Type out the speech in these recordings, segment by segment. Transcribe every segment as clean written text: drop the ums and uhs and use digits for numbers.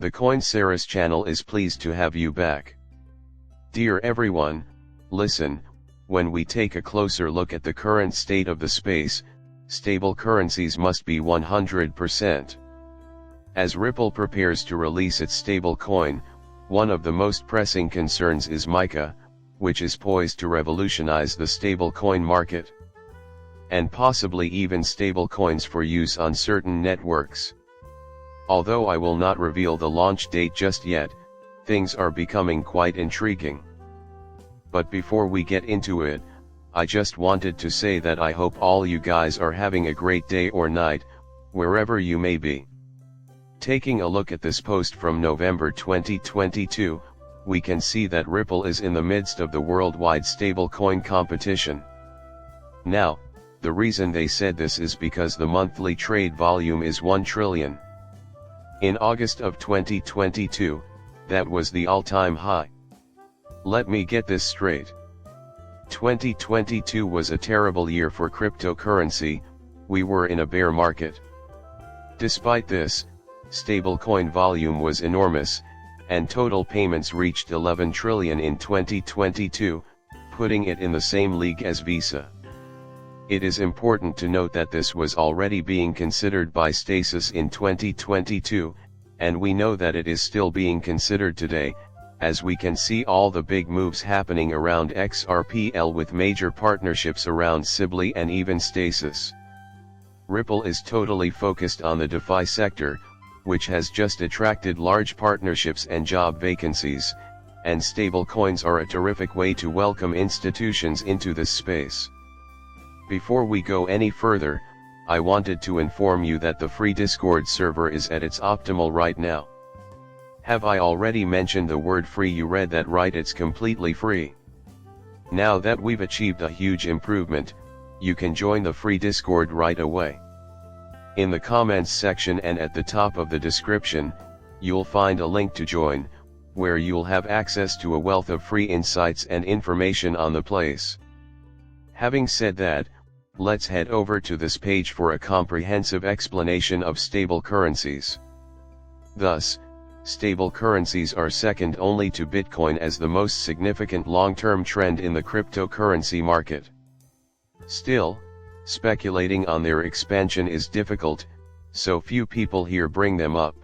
The Coinceras channel is pleased to have you back. Dear everyone, listen, when we take a closer look at the current state of the space, stable currencies must be 100%. As Ripple prepares to release its stablecoin, one of the most pressing concerns is MiCA, which is poised to revolutionize the stablecoin market. And possibly even stablecoins for use on certain networks. Although I will not reveal the launch date just yet, things are becoming quite intriguing. But before we get into it, I just wanted to say that I hope all you guys are having a great day or night, wherever you may be. Taking a look at this post from November 2022, we can see that Ripple is in the midst of the worldwide stablecoin competition. Now, the reason they said this is because the monthly trade volume is 1 trillion. In August of 2022, that was the all-time high. Let me get this straight. 2022 was a terrible year for cryptocurrency, we were in a bear market. Despite this, stablecoin volume was enormous, and total payments reached 11 trillion in 2022, putting it in the same league as Visa. It is important to note that this was already being considered by Stasis in 2022, and we know that it is still being considered today, as we can see all the big moves happening around XRPL with major partnerships around Sibley and even Stasis. Ripple is totally focused on the DeFi sector, which has just attracted large partnerships and job vacancies, and stablecoins are a terrific way to welcome institutions into this space. Before we go any further, I wanted to inform you that the free Discord server is at its optimal right now. Have I already mentioned the word free? You read that right, it's completely free. Now that we've achieved a huge improvement, you can join the free Discord right away. In the comments section and at the top of the description, you'll find a link to join, where you'll have access to a wealth of free insights and information on the place. Having said that, let's head over to this page for a comprehensive explanation of stable currencies. Thus, stable currencies are second only to Bitcoin as the most significant long-term trend in the cryptocurrency market. Still, speculating on their expansion is difficult, so few people here bring them up.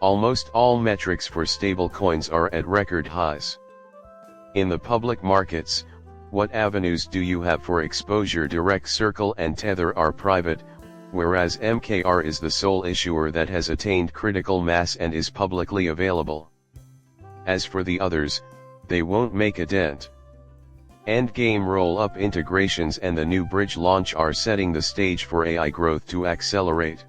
Almost all metrics for stablecoins are at record highs. In the public markets, what avenues do you have for exposure? Direct Circle and Tether are private, whereas MKR is the sole issuer that has attained critical mass and is publicly available. As for the others, they won't make a dent. Endgame roll-up integrations and the new bridge launch are setting the stage for AI growth to accelerate.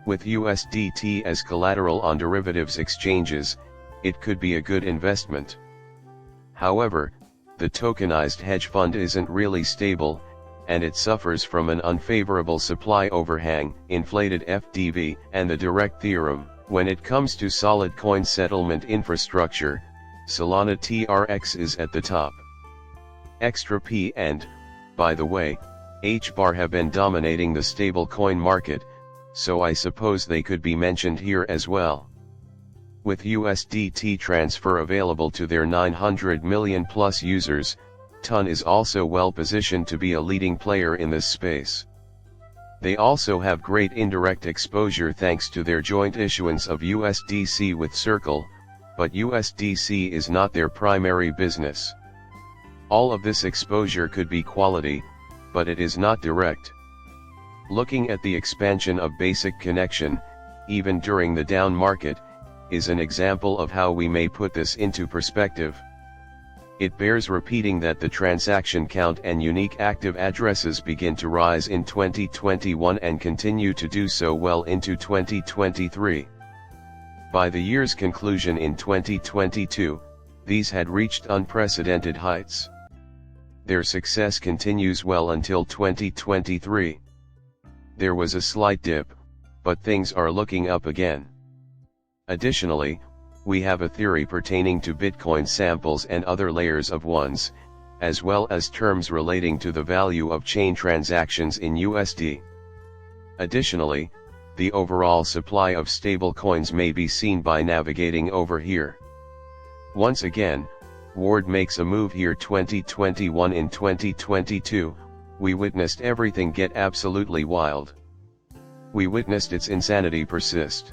With USDT as collateral on derivatives exchanges, it could be a good investment. However, the tokenized hedge fund isn't really stable, and it suffers from an unfavorable supply overhang, inflated FDV, and the direct theorem. When it comes to solid coin settlement infrastructure, Solana TRX is at the top. XRP and, by the way, HBAR have been dominating the stablecoin market, so I suppose they could be mentioned here as well. With USDT transfer available to their 900 million plus users, TON is also well positioned to be a leading player in this space. They also have great indirect exposure thanks to their joint issuance of USDC with Circle, but USDC is not their primary business. All of this exposure could be quality, but it is not direct. Looking at the expansion of Basic Connection, even during the down market, is an example of how we may put this into perspective. It bears repeating that the transaction count and unique active addresses begin to rise in 2021 and continue to do so well into 2023. By the year's conclusion in 2022, these had reached unprecedented heights. Their success continues well until 2023. There was a slight dip, but things are looking up again. Additionally, we have a theory pertaining to Bitcoin samples and other layers of ones, as well as terms relating to the value of chain transactions in USD. Additionally, the overall supply of stablecoins may be seen by navigating over here. Once again, Ward makes a move here 2021 in 2022, we witnessed everything get absolutely wild. We witnessed its insanity persist.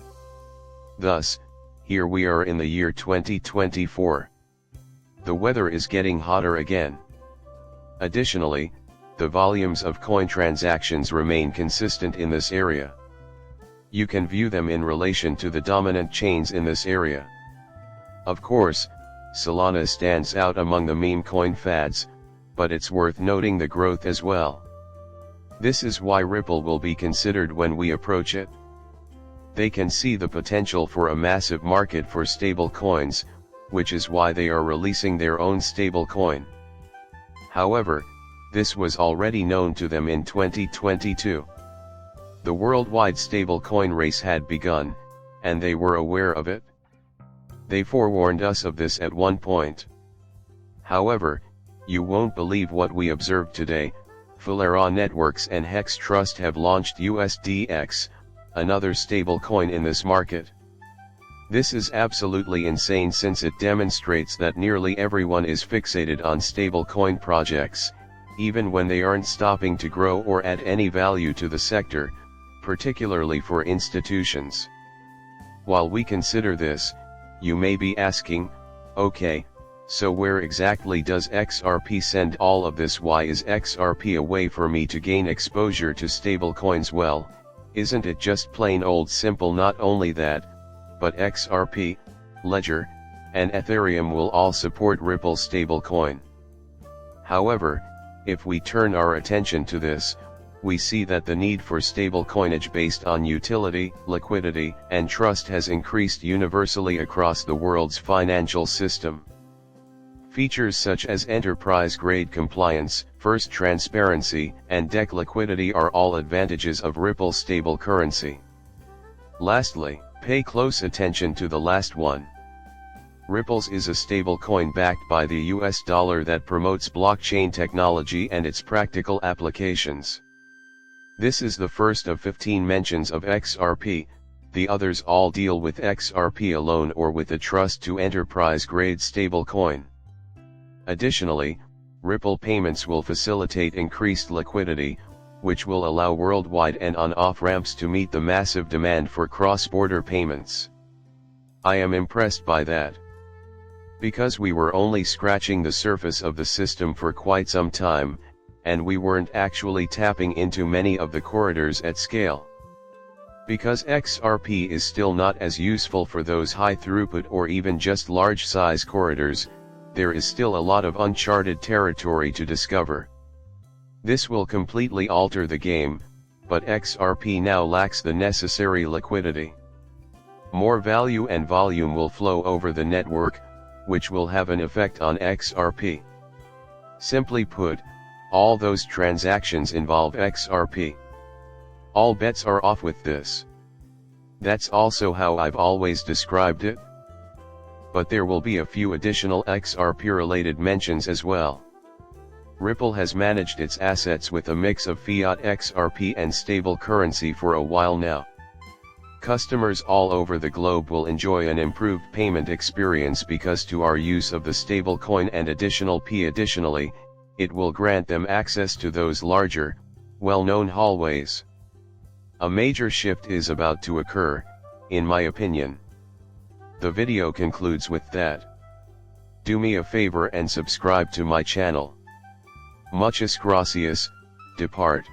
Thus, here we are in the year 2024. The weather is getting hotter again. Additionally, the volumes of coin transactions remain consistent in this area. You can view them in relation to the dominant chains in this area. Of course, Solana stands out among the meme coin fads, but it's worth noting the growth as well. This is why Ripple will be considered when we approach it. They can see the potential for a massive market for stable coins, which is why they are releasing their own stable coin. However, this was already known to them in 2022. The worldwide stablecoin race had begun, and they were aware of it. They forewarned us of this at one point. However, you won't believe what we observed today. Fulera Networks and Hex Trust have launched USDX, another stablecoin in this market. This is absolutely insane since it demonstrates that nearly everyone is fixated on stablecoin projects, even when they aren't stopping to grow or add any value to the sector, particularly for institutions. While we consider this, you may be asking, okay, so where exactly does XRP send all of this? Why is XRP a way for me to gain exposure to stablecoins? Well, isn't it just plain old simple? Not only that, but XRP, Ledger, and Ethereum will all support Ripple stablecoin. However, if we turn our attention to this, we see that the need for stable coinage based on utility, liquidity, and trust has increased universally across the world's financial system. Features such as enterprise-grade compliance, first transparency, and DEX liquidity are all advantages of Ripple stable currency. Lastly, pay close attention to the last one. Ripples is a stable coin backed by the US dollar that promotes blockchain technology and its practical applications. This is the first of 15 mentions of XRP, the others all deal with XRP alone or with a trust to enterprise-grade stablecoin. Additionally, Ripple payments will facilitate increased liquidity, which will allow worldwide and on-off ramps to meet the massive demand for cross-border payments. I am impressed by that. Because we were only scratching the surface of the system for quite some time, and we weren't actually tapping into many of the corridors at scale. Because XRP is still not as useful for those high throughput or even just large size corridors, there is still a lot of uncharted territory to discover. This will completely alter the game, but XRP now lacks the necessary liquidity. More value and volume will flow over the network, which will have an effect on XRP. Simply put, all those transactions involve XRP. All bets are off with this. That's also how I've always described it. But there will be a few additional XRP-related mentions as well. Ripple has managed its assets with a mix of fiat XRP and stable currency for a while now. Customers all over the globe will enjoy an improved payment experience because to our use of the stablecoin and additionally, it will grant them access to those larger, well-known hallways. A major shift is about to occur, in my opinion. The video concludes with that. Do me a favor and subscribe to my channel. Muchas gracias, depart.